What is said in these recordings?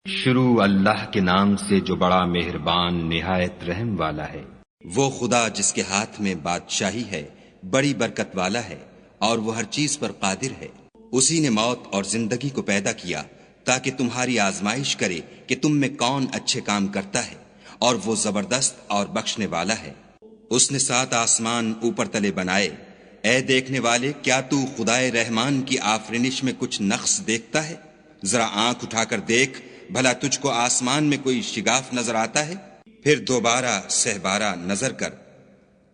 شروع اللہ کے نام سے جو بڑا مہربان نہایت رحم والا ہے۔ وہ خدا جس کے ہاتھ میں بادشاہی ہے، بڑی برکت والا ہے اور وہ ہر چیز پر قادر ہے۔ اسی نے موت اور زندگی کو پیدا کیا تاکہ تمہاری آزمائش کرے کہ تم میں کون اچھے کام کرتا ہے، اور وہ زبردست اور بخشنے والا ہے۔ اس نے 7 آسمان اوپر تلے بنائے۔ اے دیکھنے والے، کیا تو خدائے رحمان کی آفرینش میں کچھ نقص دیکھتا ہے؟ ذرا آنکھ اٹھا کر دیکھ، بھلا تجھ کو آسمان میں کوئی شگاف نظر آتا ہے؟ پھر دوبارہ سہبارہ نظر کر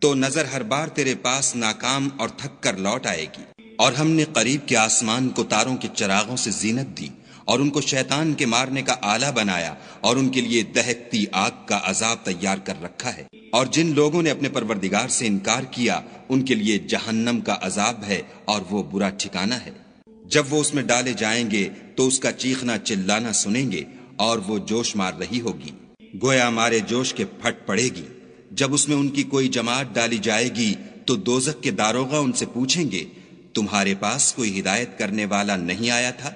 تو نظر ہر بار تیرے پاس ناکام اور تھک کر لوٹ آئے گی۔ اور ہم نے قریب کے آسمان کو تاروں کے چراغوں سے زینت دی، اور ان کو شیطان کے مارنے کا آلہ بنایا، اور ان کے لیے دہکتی آگ کا عذاب تیار کر رکھا ہے۔ اور جن لوگوں نے اپنے پروردگار سے انکار کیا، ان کے لیے جہنم کا عذاب ہے، اور وہ برا ٹھکانہ ہے۔ جب وہ اس میں ڈالے جائیں گے تو اس کا چیخنا چلانا سنیں گے، اور وہ جوش مار رہی ہوگی، گویا مارے جوش کے پھٹ پڑے گی۔ جب اس میں ان کی کوئی جماعت ڈالی جائے گی تو دوزخ کے داروغہ ان سے پوچھیں گے، تمہارے پاس کوئی ہدایت کرنے والا نہیں آیا تھا؟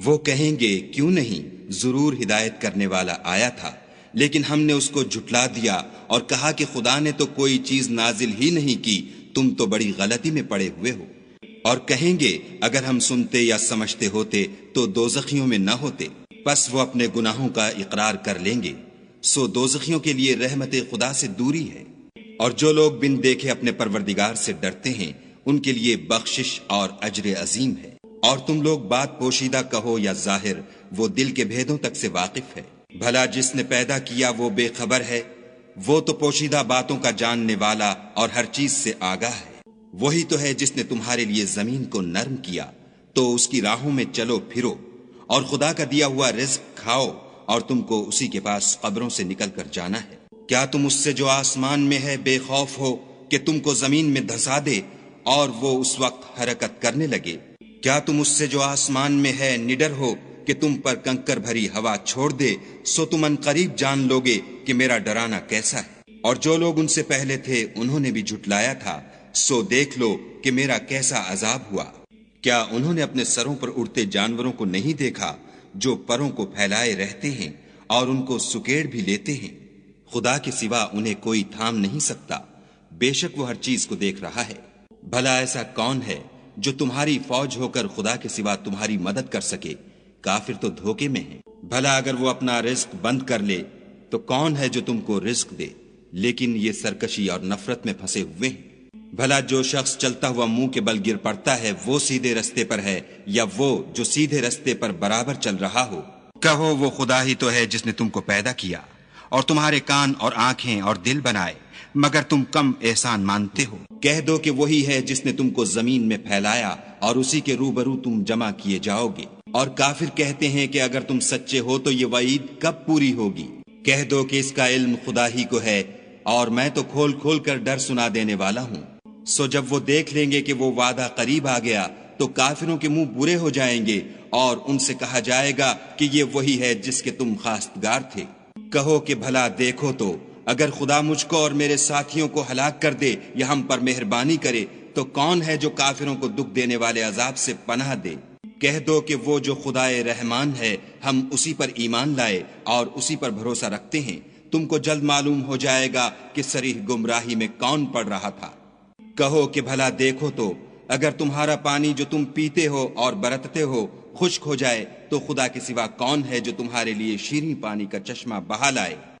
وہ کہیں گے، کیوں نہیں، ضرور ہدایت کرنے والا آیا تھا، لیکن ہم نے اس کو جھٹلا دیا اور کہا کہ خدا نے تو کوئی چیز نازل ہی نہیں کی، تم تو بڑی غلطی میں پڑے ہوئے ہو۔ اور کہیں گے، اگر ہم سنتے یا سمجھتے ہوتے تو دوزخیوں میں نہ ہوتے۔ پس وہ اپنے گناہوں کا اقرار کر لیں گے، سو دوزخیوں کے لیے رحمت خدا سے دوری ہے۔ اور جو لوگ بن دیکھے اپنے پروردگار سے ڈرتے ہیں، ان کے لیے بخشش اور اجر عظیم ہے۔ اور تم لوگ بات پوشیدہ کہو یا ظاہر، وہ دل کے بھیدوں تک سے واقف ہے۔ بھلا جس نے پیدا کیا وہ بے خبر ہے؟ وہ تو پوشیدہ باتوں کا جاننے والا اور ہر چیز سے آگاہ ہے۔ وہی تو ہے جس نے تمہارے لیے زمین کو نرم کیا، تو اس کی راہوں میں چلو پھرو، اور خدا کا دیا ہوا رزق کھاؤ، اور تم کو اسی کے پاس قبروں سے نکل کر جانا ہے۔ کیا تم اس سے جو آسمان میں ہے بے خوف ہو کہ تم کو زمین میں دھسا دے اور وہ اس وقت حرکت کرنے لگے؟ کیا تم اس سے جو آسمان میں ہے نڈر ہو کہ تم پر کنکر بھری ہوا چھوڑ دے؟ سو تم ان قریب جان لوگے کہ میرا ڈرانا کیسا ہے۔ اور جو لوگ ان سے پہلے تھے انہوں نے بھی جھٹلایا تھا، سو دیکھ لو کہ میرا کیسا عذاب ہوا۔ کیا انہوں نے اپنے سروں پر اڑتے جانوروں کو نہیں دیکھا جو پروں کو پھیلائے رہتے ہیں اور ان کو سکیڑ بھی لیتے ہیں؟ خدا کے سوا انہیں کوئی تھام نہیں سکتا، بے شک وہ ہر چیز کو دیکھ رہا ہے۔ بھلا ایسا کون ہے جو تمہاری فوج ہو کر خدا کے سوا تمہاری مدد کر سکے؟ کافر تو دھوکے میں ہیں۔ بھلا اگر وہ اپنا رزق بند کر لے تو کون ہے جو تم کو رزق دے؟ لیکن یہ سرکشی اور نفرت میں پھنسے ہوئے ہیں۔ بھلا جو شخص چلتا ہوا منہ کے بل گر پڑتا ہے وہ سیدھے رستے پر ہے، یا وہ جو سیدھے رستے پر برابر چل رہا ہو؟ کہو، وہ خدا ہی تو ہے جس نے تم کو پیدا کیا اور تمہارے کان اور آنکھیں اور دل بنائے، مگر تم کم احسان مانتے ہو۔ کہہ دو کہ وہی ہے جس نے تم کو زمین میں پھیلایا اور اسی کے روبرو تم جمع کیے جاؤ گے۔ اور کافر کہتے ہیں کہ اگر تم سچے ہو تو یہ وعید کب پوری ہوگی؟ کہہ دو کہ اس کا علم خدا ہی کو ہے، اور میں تو کھول کھول کر ڈر سنا دینے والا ہوں۔ سو جب وہ دیکھ لیں گے کہ وہ وعدہ قریب آ گیا تو کافروں کے منہ برے ہو جائیں گے، اور ان سے کہا جائے گا کہ یہ وہی ہے جس کے تم خواستگار تھے۔ کہو کہ بھلا دیکھو تو، اگر خدا مجھ کو اور میرے ساتھیوں کو ہلاک کر دے یا ہم پر مہربانی کرے تو کون ہے جو کافروں کو دکھ دینے والے عذاب سے پناہ دے؟ کہہ دو کہ وہ جو خدائے رحمان ہے، ہم اسی پر ایمان لائے اور اسی پر بھروسہ رکھتے ہیں۔ تم کو جلد معلوم ہو جائے گا کہ صریح گمراہی میں کون پڑ رہا تھا۔ کہو کہ بھلا دیکھو تو، اگر تمہارا پانی جو تم پیتے ہو اور برتتے ہو خشک ہو جائے تو خدا کے سوا کون ہے جو تمہارے لیے شیریں پانی کا چشمہ بہا لائے؟